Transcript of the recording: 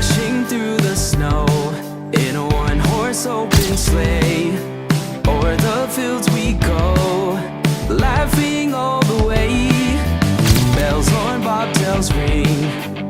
dashing through the snow in a one-horse open sleigh. O'er the fields we go, laughing all the way. Bells, horn, bobtails ring,